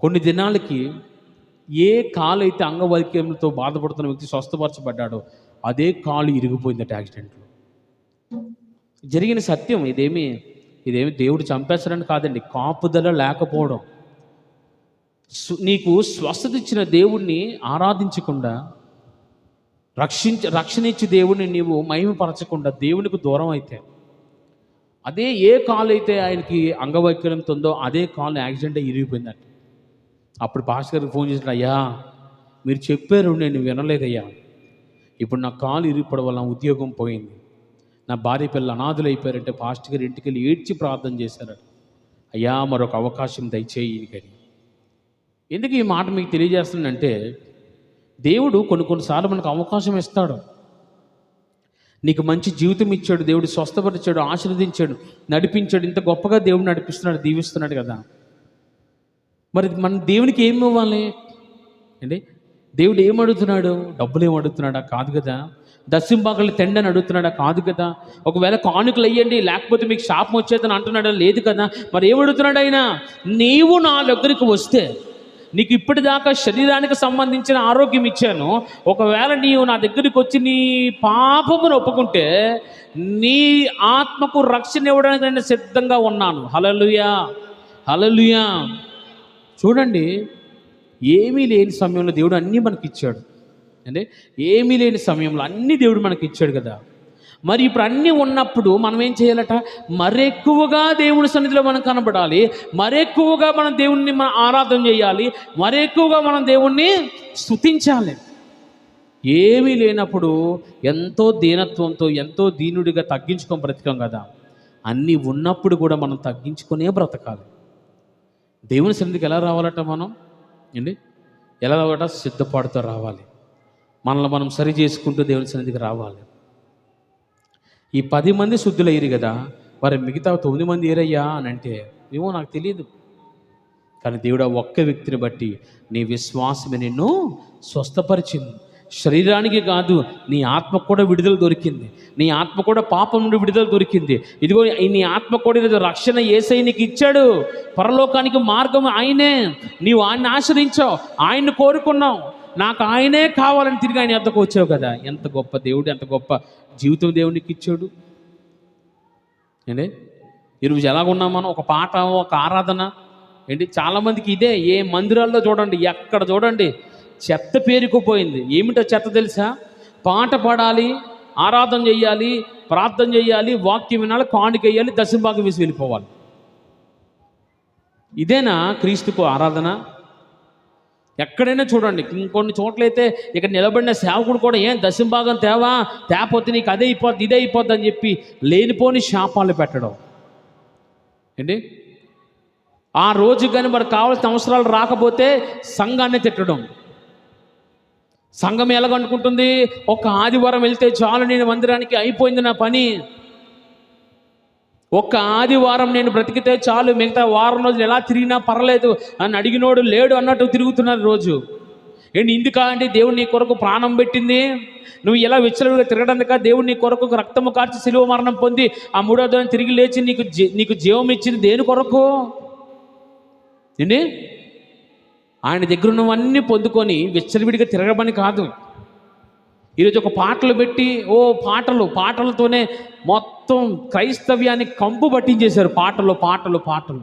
కొన్ని దినాలకి ఏ కాలు అయితే అంగవైకల్యంతో బాధపడుతున్న వ్యక్తి స్వస్థపరచబడ్డాడో అదే కాలు ఇరిగిపోయిందట యాక్సిడెంట్లో. జరిగిన సత్యం. ఇదేమి దేవుడు చంపేస్తాడని కాదండి, కాపుదల లేకపోవడం. నీకు స్వస్థత ఇచ్చిన దేవుణ్ణి ఆరాధించకుండా, రక్షణ ఇచ్చి దేవుణ్ణి నీవు మహిమపరచకుండా దేవునికి దూరం అయితే, అదే ఏ కాలు అయితే ఆయనకి అంగవైకల్యంతో ఉందో అదే కాలు యాక్సిడెంట్ ఇరిగిపోయిందట. అప్పుడు పాస్టర్ గారికి ఫోన్ చేసినట్టు, అయ్యా మీరు చెప్పారు నేను వినలేదయ్యా, ఇప్పుడు నా కాలు ఇరిగిపోవడం వల్ల ఉద్యోగం పోయింది, నా భార్య పిల్లలు అనాథులు అయిపోయారంటే పాస్టర్ గారు ఇంటికి వెళ్ళి ఏడ్చి ప్రార్థన చేశారట. అయ్యా మరొక అవకాశం దయచేయి కానీ. ఎందుకు ఈ మాట మీకు తెలియజేస్తుందంటే, దేవుడు కొన్నిసార్లు మనకు అవకాశం ఇస్తాడు. నీకు మంచి జీవితం ఇచ్చాడు, దేవుడు స్వస్థపరిచాడు, ఆశీర్వదించాడు, నడిపించాడు, ఇంత గొప్పగా దేవుడు నడిపిస్తున్నాడు, దీవిస్తున్నాడు కదా. మరి మన దేవునికి ఏమి ఇవ్వాలి అండి? దేవుడు ఏం అడుగుతున్నాడు? డబ్బులు ఏం అడుగుతున్నాడా? కాదు కదా. దశంభాగాలు తెండని అడుగుతున్నాడా? కాదు కదా. ఒకవేళ కానుకలు అయ్యండి లేకపోతే మీకు శాపం వచ్చేదని అంటున్నాడా? లేదు కదా. మరి ఏమడుగుతున్నాడు ఆయన? నీవు నా దగ్గరికి వస్తే, నీకు ఇప్పటిదాకా శరీరానికి సంబంధించిన ఆరోగ్యం ఇచ్చాను, ఒకవేళ నీవు నా దగ్గరికి వచ్చి నీ పాపమును ఒప్పుకుంటే నీ ఆత్మకు రక్షణ ఇవ్వడానికి నేను సిద్ధంగా ఉన్నాను. హల్లెలూయా, హల్లెలూయా. చూడండి, ఏమీ లేని సమయంలో దేవుడు అన్నీ మనకి ఇచ్చాడు అంటే, ఏమీ లేని సమయంలో అన్నీ దేవుడు మనకి ఇచ్చాడు కదా. మరి ఇప్పుడు అన్నీ ఉన్నప్పుడు మనం ఏం చేయాలట? మరెక్కువగా దేవుని సన్నిధిలో మనం కనబడాలి, మరెక్కువగా మనం దేవుణ్ణి మనం ఆరాధన చేయాలి, మరెక్కువగా మనం దేవుణ్ణి స్తుతించాలి. ఏమీ లేనప్పుడు ఎంతో దీనత్వంతో, ఎంతో దీనుడిగా తగ్గించుకొని బ్రతకం కదా. అన్నీ ఉన్నప్పుడు కూడా మనం తగ్గించుకునే బ్రతకాలి. దేవుని సన్నిధికి ఎలా రావాలట మనం అండి? ఎలా రావాలట? సిద్ధపాటుతో రావాలి. మనల్ని మనం సరి చేసుకుంటూ దేవుని సన్నిధికి రావాలి. ఈ 10 మంది శుద్ధులయ్యారు కదా, మరి మిగతా 9 మంది ఏరయ్యా అని అంటే, ఏమో నాకు తెలియదు. కానీ దేవుడు ఆ ఒక్క వ్యక్తిని బట్టి నీ విశ్వాసమే నిన్ను స్వస్థపరిచింది. శరీరానికి కాదు, నీ ఆత్మకు కూడా విడుదల దొరికింది. నీ ఆత్మ కూడా పాపం నుండి విడుదల దొరికింది. ఇదిగో నీ ఆత్మ కూడా ఈరోజు రక్షణ యేసయ్య నీకు ఇచ్చాడు. పరలోకానికి మార్గం ఆయనే. నీవు ఆయన్ని ఆశ్రయించావు, ఆయన్ని కోరుకున్నావు. నాకు ఆయనే కావాలని తిరిగి ఆయన వద్దకు వచ్చావు కదా. ఎంత గొప్ప దేవుడు, ఎంత గొప్ప జీవితం దేవునికి ఇచ్చాడు ఏంటి. ఈరోజు ఎలాగున్నాం మనం? ఒక పాట, ఒక ఆరాధన ఏంటి. చాలామందికి ఇదే. ఏ మందిరాల్లో చూడండి, ఎక్కడ చూడండి చెత్త పేరుకుపోయింది. ఏమిటో చెత్త తెలుసా? పాట పాడాలి, ఆరాధన చెయ్యాలి, ప్రార్థన చెయ్యాలి, వాక్యం వినాలి, కానుక వేయాలి, దశంభాగం వేసి వెళ్ళిపోవాలి. ఇదేనా క్రీస్తుకు ఆరాధన? ఎక్కడైనా చూడండి. ఇంకొన్ని చోట్లయితే ఇక్కడ నిలబడిన సేవకుడు కూడా ఏం దశంభాగం తేపోతే నీకు అదే అయిపోద్ది, ఇదే అయిపోద్ది అని చెప్పి లేనిపోని శాపాలు పెట్టడం ఏంటి. ఆ రోజు కానీ మరి కావాల్సిన అవసరాలు రాకపోతే సంఘాన్ని తిట్టడం. సంఘం ఎలాగనుకుంటుంది? ఒక ఆదివారం వెళ్తే చాలు, నేను మందిరానికి అయిపోయింది నా పని. ఒక్క ఆదివారం నేను బ్రతికితే చాలు, మిగతా వారం రోజులు ఎలా తిరిగినా పర్లేదు అని అడిగినోడు లేడు అన్నట్టు తిరుగుతున్నారు రోజు. ఏంటి ఇందుకా అంటే దేవుడు నీ కొరకు ప్రాణం పెట్టింది. నువ్వు ఎలా విచ్చలవిడిగా తిరగడానిక దేవుడు నీ కొరకు రక్తము కార్చి శిలువ మరణం పొంది ఆ 3వ దినం తిరిగి లేచి నీకు జీవం ఇచ్చింది దేని కొరకు ఏంటి? ఆయన దగ్గర ఉన్నవన్నీ పొందుకొని విచ్చలవిడిగా తిరగమని కాదు. ఈరోజు ఒక పాటలు పెట్టి పాటలతోనే మొత్తం క్రైస్తవ్యాన్ని కంపు పట్టించేశారు. పాటలు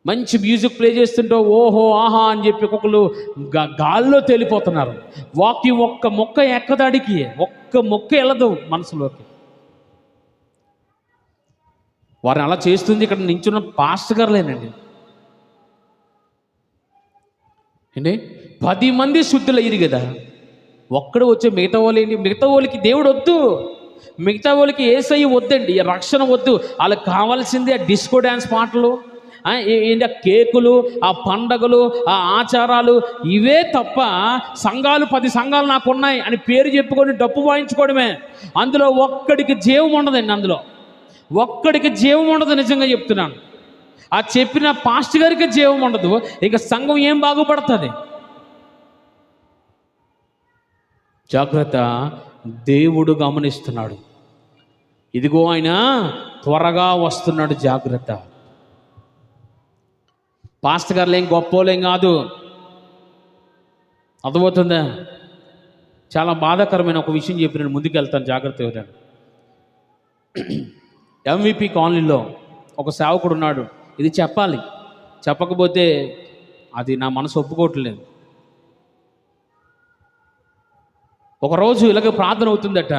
మంచి మ్యూజిక్ ప్లే చేస్తుంటే ఓహో ఆహా అని చెప్పి ఒక్కొక్కరు గాల్లో తేలిపోతున్నారు. వాక్యం ఒక్క మొక్క ఎక్కదాడికి, ఒక్క మొక్క వెళ్ళదు మనసులోకి. వారిని అలా చేస్తుంది ఇక్కడ నించున్న పాస్టర్ గారులేనండి. ఏంటి 10 మంది శుద్ధులయ్యారు కదా, ఒక్కడు వచ్చే మిగతా వాళ్ళు ఏంటి? మిగతా వాళ్ళకి దేవుడు వద్దు, మిగతా వాళ్ళకి యేసయ్య వద్దండి, రక్షణ వద్దు. వాళ్ళకి కావాల్సింది ఆ డిస్కో డ్యాన్స్ పాటలు, ఏంటి ఆ కేకులు, ఆ పండగలు, ఆ ఆచారాలు, ఇవే తప్ప సంఘాలు 10 సంఘాలు నాకున్నాయి అని పేరు చెప్పుకొని డప్పు వాయించుకోవడమే. అందులో ఒక్కడికి జీవం ఉండదండి. అందులో ఒక్కడికి జీవం ఉండదు. నిజంగా చెప్తున్నాను. ఆ చెప్పిన పాస్టర్ గారికి జీవం ఉండదు, ఇక సంఘం ఏం బాగుపడుతుంది? జాగ్రత్త. దేవుడు గమనిస్తున్నాడు. ఇదిగో ఆయన త్వరగా వస్తున్నాడు, జాగ్రత్త. పాస్టర్ గారులు ఏం గొప్పోలేం కాదు, అర్థమవుతుందా? చాలా బాధాకరమైన ఒక విషయం చెప్పి నేను ముందుకు వెళ్తాను, జాగ్రత్త. ఎవరైనా MVP కాలనీలో ఒక సేవకుడు ఉన్నాడు. ఇది చెప్పాలి, చెప్పకపోతే అది నా మనసు ఒప్పుకోవట్లేదు. ఒకరోజు ఇలాగ ప్రార్థన అవుతుందట.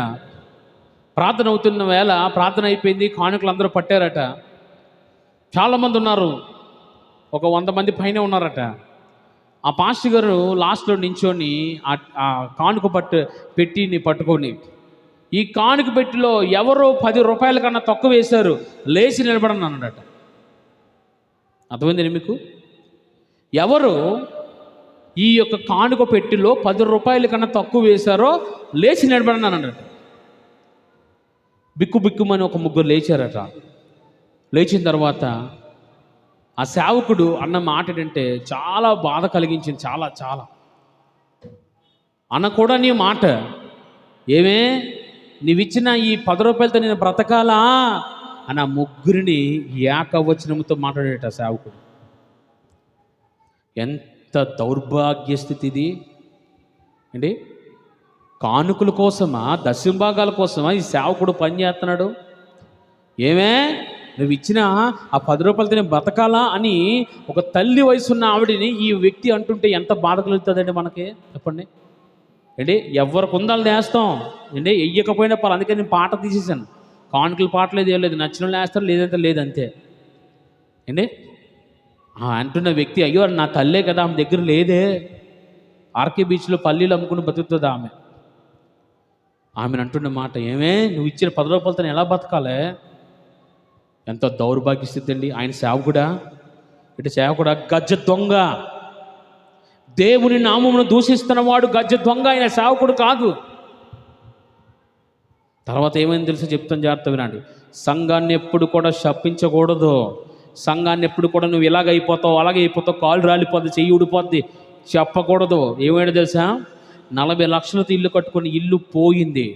ప్రార్థన అవుతున్న వేళ ప్రార్థన అయిపోయింది, కానుకలు అందరూ పట్టారట. చాలామంది ఉన్నారు, ఒక 100 మంది పైన ఉన్నారట. ఆ పాస్టర్ గారు లాస్ట్లో నించొని ఆ కానుక పెట్టిని పట్టుకొని, ఈ కానుక పెట్టిలో ఎవరో 10 రూపాయల కన్నా తక్కువ వేశారు, లేచి నిలబడని అన్నాడట. అర్థమైంది మీకు? ఎవరు ఈ యొక్క కానుక పెట్టిలో 10 రూపాయల కన్నా తక్కువ వేశారో లేచి నిలబడని అన్నాడట. బిక్కుమని ఒక 3 లేచారట. లేచిన తర్వాత ఆ సేవకుడు అన్న మాట ఏంటంటే చాలా బాధ కలిగించింది. చాలా అనకూడని మాట. ఏమే నీవిచ్చిన ఈ 10 రూపాయలతో నేను బ్రతకాలా అని ఆ 3 ఏకవచనంతో మాట్లాడేట సేవకుడు. ఎంత దౌర్భాగ్య స్థితి ఇది అండి. కానుకల కోసమా, దశంభాగాల కోసమా ఈ సేవకుడు పని చేస్తున్నాడు? ఏమే నువ్వు ఇచ్చిన ఆ 10 రూపాయలతో నేను బ్రతకాలా అని ఒక తల్లి వయసున్న ఆవిడని ఈ వ్యక్తి అంటుంటే ఎంత బాధ కలుగుతుందండి మనకి, చెప్పండి. ఏంటి ఎవరికి ఉందాలని వేస్తాం ఏంటి, వెయ్యకపోయినా పర్లేదు. అందుకే నేను పాట తీసేసాను. కానుకల పాటలు ఏది లేదు, నచ్చిన వాళ్ళు వేస్తారు, లేదంటే లేదంతే. ఏంటి అంటున్న వ్యక్తి, అయ్యో నా తల్లే కదా, ఆమె దగ్గర లేదే, ఆర్కే బీచ్లో పల్లీలు అమ్ముకుని బతుకుతుంది ఆమెను అంటున్న మాట, ఏమే నువ్వు ఇచ్చిన 10 రూపాయలతో ఎలా బతకాలే? ఎంత దౌర్భాగ్య స్థితి అండి. ఆయన సేవకుడా? ఇటు సేవకుడా? గజ్జ దొంగ, దేవుని నామమును దూషిస్తున్నవాడు గజ్జ దొంగ. ఆయన సేవకుడు కాదు. తర్వాత ఏమైంది తెలుసో చెప్తాను, జాగ్రత్త వినండి. సంఘాన్ని ఎప్పుడు కూడా శపించకూడదు. సంఘాన్ని ఎప్పుడు కూడా నువ్వు ఇలాగ అయిపోతావు, అలాగే అయిపోతావు, కాలు రాలిపోద్ది, చెయ్యి ఊడిపోద్ది చెప్పకూడదు. ఏమైనా తెలుసా, 40 లక్షలతో ఇల్లు కట్టుకుని ఇల్లు పోయింది,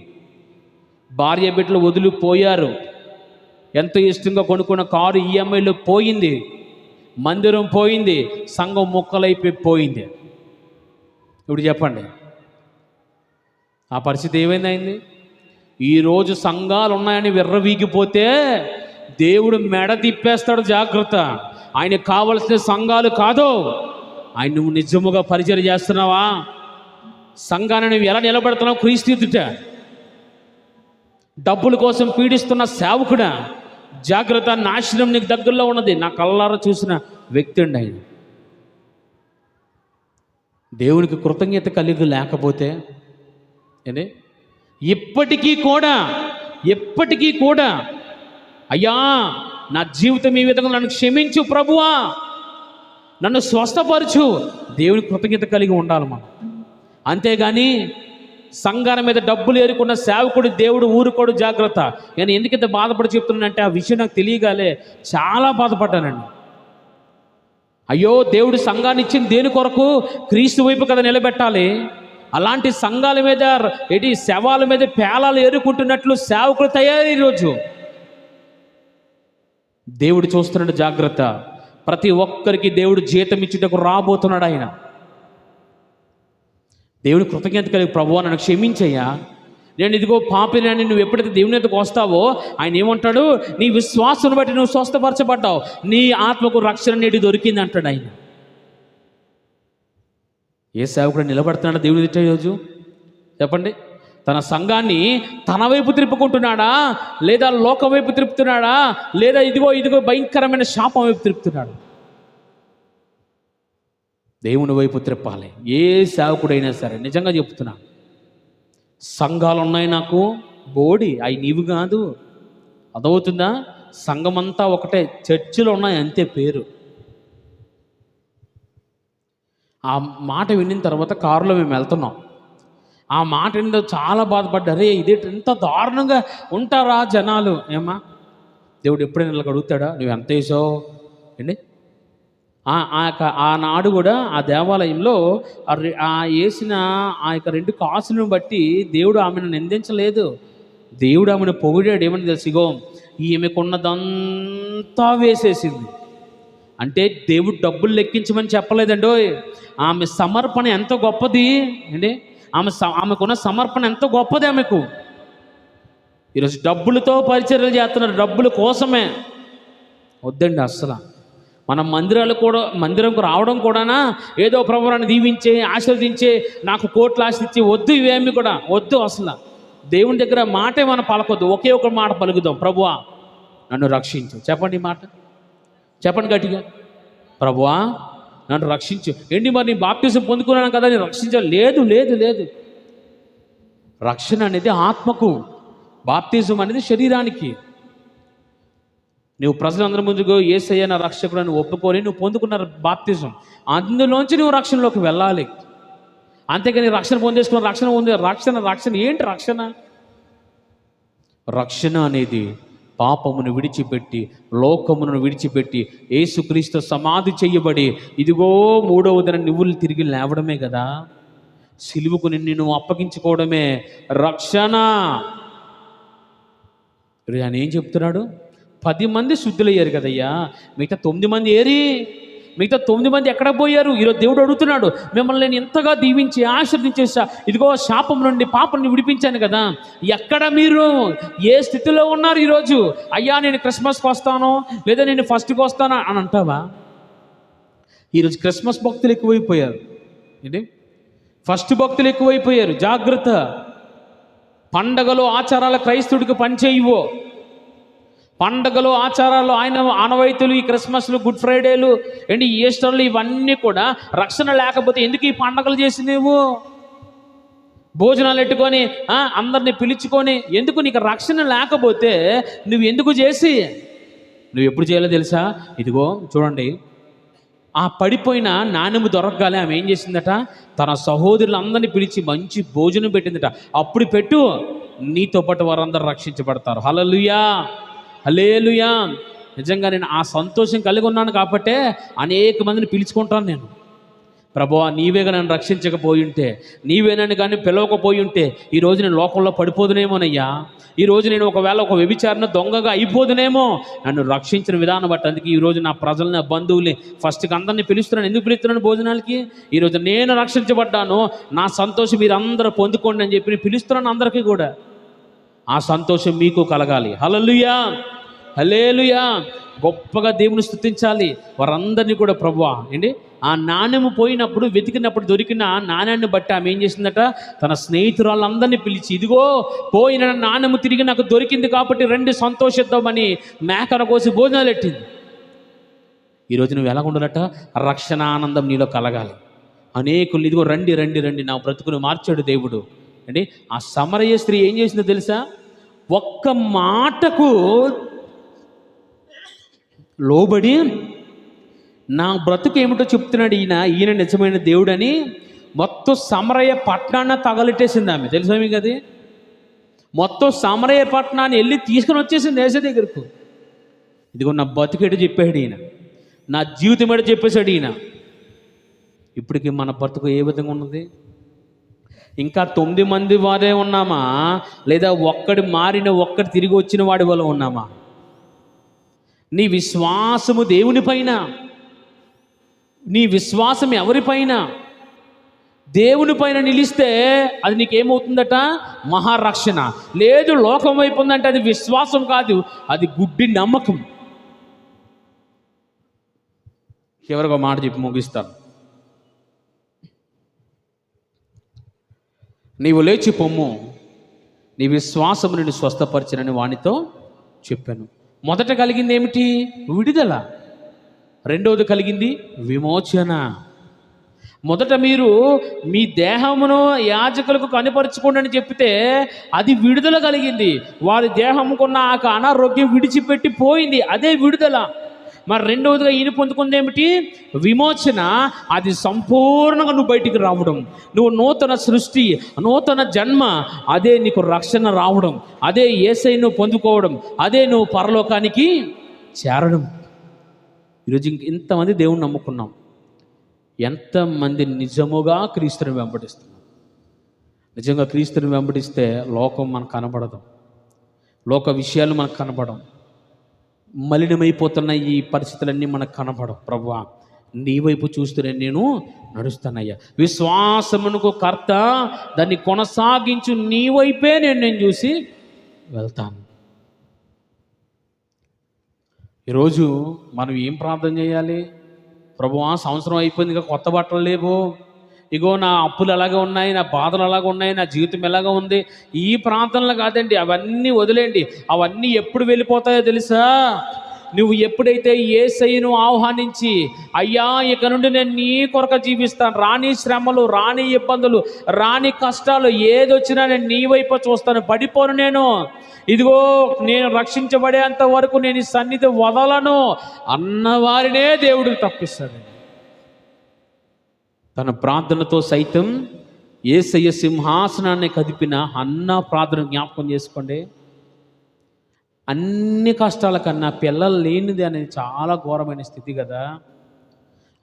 భార్య బిడ్డలు వదిలిపోయారు, ఎంతో ఇష్టంగా కొనుక్కున్న కారు ఈఎంఐలో పోయింది, మందిరం పోయింది, సంఘం ముక్కలైపోయి పోయింది. ఇప్పుడు చెప్పండి ఆ పరిస్థితి ఏమైంది? ఈరోజు సంఘాలు ఉన్నాయని విర్రవీగిపోతే దేవుడు మెడ తిప్పేస్తాడు, జాగ్రత్త. ఆయనకు కావలసిన సంఘాలు కాదు, ఆయన నువ్వు నిజముగా పరిచయం చేస్తున్నావా? సంఘాన్ని నువ్వు ఎలా నిలబెడుతున్నావు క్రీస్తు ఎదుట? డబ్బుల కోసం పీడిస్తున్న సేవకుడా, జాగ్రత్త, నాశనం నీకు దగ్గరలో ఉన్నది. నా కళ్ళారా చూసిన వ్యక్తి అండి ఆయన. దేవునికి కృతజ్ఞత కలిగి లేకపోతే ఏంటి, ఎప్పటికీ కూడా అయ్యా నా జీవితం ఈ విధంగా నన్ను క్షమించు ప్రభువా, నన్ను స్వస్థపరచు, దేవుని కృతజ్ఞత కలిగి ఉండాలి మనం. అంతేగాని సంఘాల మీద డబ్బులు ఏరుకున్న సేవకుడు దేవుడు ఊరుకోడు, జాగ్రత్త. నేను ఎందుకంత బాధపడి చెప్తున్నానంటే ఆ విషయం నాకు తెలియగాలే చాలా బాధపడ్డానండి. అయ్యో దేవుడు సంఘాన్ని ఇచ్చింది దేని కొరకు? క్రీస్తు వైపు కదా నిలబెట్టాలి. అలాంటి సంఘాల మీద శవాల మీద పేలాలు ఏరుకుంటున్నట్లు సేవకులు తయారు. ఈరోజు దేవుడు చూస్తున్నాడు, జాగ్రత్త. ప్రతి ఒక్కరికి దేవుడు జీతం ఇచ్చుటకు రాబోతున్నాడు ఆయన. దేవుని కృతజ్ఞత కలిగి ప్రభువా నన్ను క్షమించయ్యా, నేను ఇదిగో పాపిని. నువ్వు ఎప్పుడైతే దేవుని ఎదుకు వస్తావో ఆయన ఏమంటాడు, నీ విశ్వాసం బట్టి నువ్వు స్వస్థపరచబడ్డావు, నీ ఆత్మకు రక్షణ నీటి దొరికింది అంటాడు ఆయన. ఏ సేవకుడు నిలబడుతున్నాడా దేవుని ఎదుట ఈరోజు? చెప్పండి. తన సంఘాన్ని తన వైపు త్రిప్పుకుంటున్నాడా, లేదా లోకం వైపు త్రిప్పుతున్నాడా, లేదా ఇదిగో భయంకరమైన శాపం వైపు త్రిప్పుతున్నాడు? దేవుని వైపు త్రిప్పాలి ఏ సేవకుడైనా సరే. నిజంగా చెప్తున్నా, సంఘాలు ఉన్నాయి నాకు బోడి, అవి నీవు కాదు. అదవుతుందా? సంఘమంతా ఒకటే, చర్చిలు ఉన్నాయి అంతే పేరు. ఆ మాట విన్న తర్వాత కారులో మేము వెళ్తున్నాం. ఆ మాట విన్న చాలా బాధపడ్డారు. ఇదే ఎంత దారుణంగా ఉంటారా జనాలు. ఏమా దేవుడు ఎప్పుడైనా ఇలా అడుగుతాడా నువ్వు ఎంత వేసావు అండి? ఆనాడు కూడా ఆ దేవాలయంలో ఆ వేసిన ఆ యొక్క 2 కాసులను బట్టి దేవుడు ఆమెను నిందించలేదు. దేవుడు ఆమెను పొగిడాడు. ఏమని తెలుసిగో, ఈమెకున్నదంతా వేసేసింది. అంటే దేవుడు డబ్బులు లెక్కించమని చెప్పలేదండో. ఆమె సమర్పణ ఎంత గొప్పది అండి. ఆమెకున్న సమర్పణ ఎంత గొప్పది ఆమెకు. ఈరోజు డబ్బులతో పరిచర్యలు చేస్తున్నారు, డబ్బుల కోసమే. వద్దండి అస్సలు. మనం మందిరంకు రావడం కూడానా ఏదో ప్రభువుని దీవించే, ఆశీర్వదించే, నాకు కోట్లు ఆశించి వద్దు, ఇవేమి కూడా వద్దు అసలు. దేవుని దగ్గర మాటే మనం పలకొద్దు, ఒకే ఒక మాట పలుకుదాం, ప్రభువా నన్ను రక్షించు. చెప్పండి మాట, చెప్పండి గట్టిగా, ప్రభువా నన్ను రక్షించు. ఏంటి మరి నేను బాప్తిజం పొందుకున్నాను కదా నేను రక్షించాలి? లేదు లేదు లేదు. రక్షణ అనేది ఆత్మకు, బాప్తిజం అనేది శరీరానికి. నువ్వు ప్రజలందరి ముందుకు యేసయ్య నా రక్షకుడు అని ఒప్పుకొని నువ్వు పొందుకున్న బాప్తిజం, అందులోంచి నువ్వు రక్షణలోకి వెళ్ళాలి. అంతేగాని రక్షణ పొందేసుకున్న రక్షణ ఏంటి రక్షణ? రక్షణ అనేది పాపమును విడిచిపెట్టి, లోకమును విడిచిపెట్టి, యేసుక్రీస్తు సమాధి చేయబడి ఇదిగో 3వ దిన నువ్వులు తిరిగి లేవడమే కదా. సిలువకు నిన్ను అప్పగించుకోవడమే రక్షణ. ఆయన ఏం చెప్తున్నాడు? 10 మంది శుద్ధులయ్యారు కదయ్యా, మిగతా 9 మంది ఏరి? మిగతా 9 మంది ఎక్కడ పోయారు? ఈరోజు దేవుడు అడుగుతున్నాడు, మిమ్మల్ని నేను ఎంతగా దీవించి ఆశీర్వదించేసా, ఇదిగో శాపం నుండి పాపం విడిపించాను కదా, ఎక్కడ మీరు ఏ స్థితిలో ఉన్నారు ఈరోజు? అయ్యా నేను క్రిస్మస్కి వస్తాను, లేదా నేను ఫస్ట్కి వస్తాను అని అంటావా? ఈరోజు క్రిస్మస్ భక్తులు ఎక్కువైపోయారు, ఏంటి ఫస్ట్ భక్తులు ఎక్కువైపోయారు. జాగ్రత్త. పండగలు ఆచారాల క్రైస్తవుడికి పనిచేయవు. పండగలు ఆచారాలు ఆయన ఆనవాయితీలు, ఈ క్రిస్మస్లు, గుడ్ ఫ్రైడేలు ఏంటి, ఈస్టర్లు, ఇవన్నీ కూడా రక్షణ లేకపోతే ఎందుకు ఈ పండగలు చేసి నువ్వు భోజనాలు పెట్టుకొని అందరిని పిలుచుకొని ఎందుకు? నీకు రక్షణ లేకపోతే నువ్వు ఎందుకు చేసి? నువ్వు ఎప్పుడు చేయాలో తెలుసా? ఇదిగో చూడండి, ఆ పడిపోయిన నాణెము దొరకగానే ఆమె ఏం చేసిందట? తన సహోదరులందరినీ పిలిచి మంచి భోజనం పెట్టిందట. అప్పుడు పెట్టు, నీతో పాటు వారందరూ రక్షించబడతారు. హల్లెలూయా, హల్లెలూయా. నిజంగా నేను ఆ సంతోషం కలిగి ఉన్నాను కాబట్టే అనేక మందిని పిలుచుకుంటాను నేను. ప్రభువా, నీవేగా నన్ను రక్షించకపోయి ఉంటే, నీవే నన్ను కానీ పిలవకపోయి ఉంటే ఈరోజు నేను లోకంలో పడిపోదునేమోనయ్యా. ఈరోజు నేను ఒకవేళ ఒక వ్యభిచారణ దొంగగా అయిపోదునేమో. నన్ను రక్షించిన విధానం బట్టి అందుకే ఈరోజు నా ప్రజల్ని, నా బంధువుల్ని ఫస్ట్కి అందరినీ పిలుస్తున్నాను. ఎందుకు పిలుస్తున్నాను భోజనాలకి? ఈరోజు నేను రక్షించబడ్డాను, నా సంతోషం మీరు అందరూ పొందుకోండి అని చెప్పి పిలుస్తున్నాను అందరికీ కూడా. ఆ సంతోషం మీకు కలగాలి. హల్లెలూయా, హల్లెలూయా. గొప్పగా దేవుని స్తుతించాలి. వారందరినీ కూడా ప్రభువా ఏంటి ఆ నాణ్యము పోయినప్పుడు వెతికినప్పుడు దొరికిన నాణ్యాన్ని బట్టి ఆమె ఏం చేసిందట, తన స్నేహితురాళ్ళందరినీ పిలిచి, ఇదిగో పోయిన నాణ్యము తిరిగి నాకు దొరికింది కాబట్టి రండి సంతోషిద్దామని మేకను కోసి భోజనాలు పెట్టింది. ఈరోజు నువ్వు ఎలా ఉండాలట, రక్షణ ఆనందం నీలో కలగాలి. అనేకులు ఇదిగో రండి రండి రండి, నా బ్రతుకును మార్చాడు దేవుడు. అంటే ఆ సమరయ స్త్రీ ఏం చేసిందో తెలుసా? ఒక్క మాటకు లోబడి నా బ్రతుకు ఏమిటో చెప్తున్నాడు ఈయన నిజమైన దేవుడని మొత్తం సమరయ పట్టణాన్ని తగలెట్టేసింది ఆమె. తెలుసా మీకు అది? మొత్తం సమరయ పట్టణాన్ని వెళ్ళి తీసుకుని వచ్చేసింది ఏసే దగ్గరకు. ఇదిగో నా బతుకేటో చెప్పాడు ఈయన, నా జీవితం ఏటో చెప్పేశాడు ఈయన. ఇప్పటికి మన బ్రతుకు ఏ విధంగా ఉన్నది? ఇంకా 9 మంది వారే ఉన్నామా, లేదా ఒక్కడి మారిన ఒక్కడి తిరిగి వచ్చిన వాడి వల్ల ఉన్నామా? నీ విశ్వాసము దేవుని పైన, నీ విశ్వాసం ఎవరిపైన? దేవుని పైన నిలిస్తే అది నీకేమవుతుందట, మహారక్షణ. లేదు లోకం వైపు ఉందంటే అది విశ్వాసం కాదు, అది గుడ్డి నమ్మకం. చివరిగా మాట చెప్పి ముగిస్తాను. నీవు లేచి పొమ్ము, నీ విశ్వాసము నిన్ను స్వస్థపరిచినని వానితో చెప్పాను. మొదట కలిగింది ఏమిటి? విడుదల. రెండవది కలిగింది విమోచన. మొదట మీరు మీ దేహమును యాజకులకు కనపరుచుకోండి అని చెప్తే అది విడుదల కలిగింది. వారి దేహముకున్న ఆ అనారోగ్యం విడిచిపెట్టి పోయింది, అదే విడుదల. మరి రెండవదిగా ఈయన పొందుకుంది ఏమిటి? విమోచన. అది సంపూర్ణంగా నువ్వు బయటికి రావడం, నువ్వు నూతన సృష్టి, నూతన జన్మ, అదే నీకు రక్షణ రావడం, అదే యేసయ్యను నువ్వు పొందుకోవడం, అదే నువ్వు పరలోకానికి చేరడం. ఈరోజు ఇంతమంది దేవుణ్ణి నమ్ముకున్నాం, ఎంతమంది నిజముగా క్రీస్తుని వెంబడిస్తున్నాం? నిజంగా క్రీస్తుని వెంబడిస్తే లోకం మనకు కనబడదు, లోక విషయాలు మనకు కనబడవు, మలినమైపోతున్న ఈ పరిస్థితులన్నీ మనకు కనబడవు. ప్రభువా, నీ వైపు చూస్తూనే నేను నడుస్తానయ్యా. విశ్వాసమునకు కర్త, దాన్ని కొనసాగించు నీ వైపే నేను చూసి వెళ్తాను. ఈరోజు మనం ఏం ప్రార్థన చేయాలి? ప్రభువా, సంవత్సరం అయిపోయింది, ఇంకా కొత్త బట్టలు లేవు, ఇగో నా అప్పులు ఎలాగ ఉన్నాయి, నా బాధలు ఎలాగ ఉన్నాయి, నా జీవితం ఎలాగ ఉంది. ఈ ప్రార్థనలు కాదండి, అవన్నీ వదిలేండి. అవన్నీ ఎప్పుడు వెళ్ళిపోతాయో తెలుసా? నువ్వు ఎప్పుడైతే యేసయ్యను ఆహ్వానించి, అయ్యా ఇక నుండి నేను నీ కొరకు జీవిస్తాను, రాని శ్రమలు, రాని ఇబ్బందులు, రాని కష్టాలు ఏదొచ్చినా నేను నీ వైపు చూస్తాను, పడిపోను నేను, ఇదిగో నేను రక్షించబడేంత వరకు నేను ఈ సన్నిధి వదలను అన్నవారినే దేవుడు తప్పిస్తాడు. తన ప్రార్థనతో సైతం యేసయ్య సింహాసనాన్ని కదిపిన హన్నా ప్రార్థన జ్ఞాపకం చేసుకోండి. అన్ని కష్టాల కన్నా పిల్లలు లేనిది అనేది చాలా ఘోరమైన స్థితి కదా.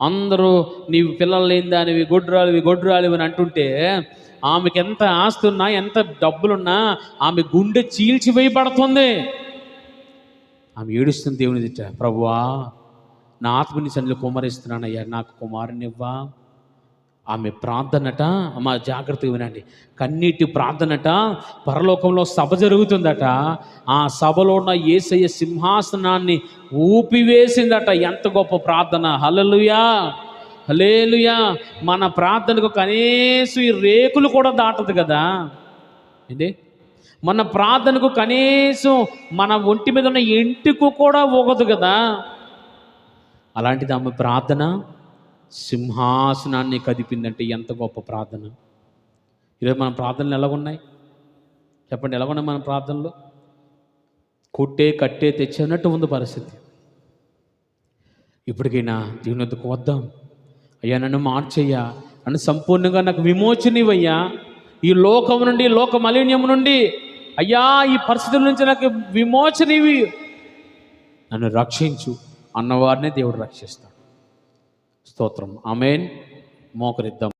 అందరూ నీవు పిల్లలు లేని దానివి, గొడ్రాలివి అని అంటుంటే, ఆమెకి ఎంత ఆస్తి ఉన్నా, ఎంత డబ్బులున్నా ఆమె గుండె చీల్చివేయబడుతుంది. ఆమె ఏడుస్తుంది దేవుని దిట్ట, ప్రభువా నా ఆత్మని సన్నిధిలో కుమ్మరిస్తున్నానయ్యా, నాకు కుమారునివ్వా. ఆమె ప్రార్థనట, అమ్మ జాగ్రత్తగా వినండి, కన్నీటి ప్రార్థనట. పరలోకంలో సభ జరుగుతుందట, ఆ సభలో ఉన్న యేసయ్య సింహాసనాన్ని ఊపివేసిందట. ఎంత గొప్ప ప్రార్థన! హల్లెలూయా, హల్లెలూయా. మన ప్రార్థనకు కనీసం ఈ రేకులు కూడా దాటదు కదా. ఏంటి? మన ప్రార్థనకు కనీసం మన ఒంటి మీద ఉన్న ఎంటుకు కూడా ఊగదు కదా. అలాంటిది ఆమె ప్రార్థన సింహాసనాన్ని కదిపిందంటే ఎంత గొప్ప ప్రార్థన. ఈరోజు మన ప్రార్థనలు ఎలా ఉన్నాయి చెప్పండి? ఎలా ఉన్నాయి మన ప్రార్థనలు? కొట్టే కట్టే తెచ్చినట్టు ఉంది పరిస్థితి. ఇప్పటికైనా దేవుని వద్దకు వద్దాం. అయ్యా నన్ను మార్చయ్యా, నన్ను సంపూర్ణంగా నాకు విమోచనివయ్యా, ఈ లోకం నుండి, లోక మలిన్యం నుండి అయ్యా ఈ పరిస్థితుల నుంచి నాకు విమోచనివి, నన్ను రక్షించు అన్నవారిని దేవుడు రక్షిస్తాడు. స్తోత్రం. ఆమేన్. మోకరిద్దాం.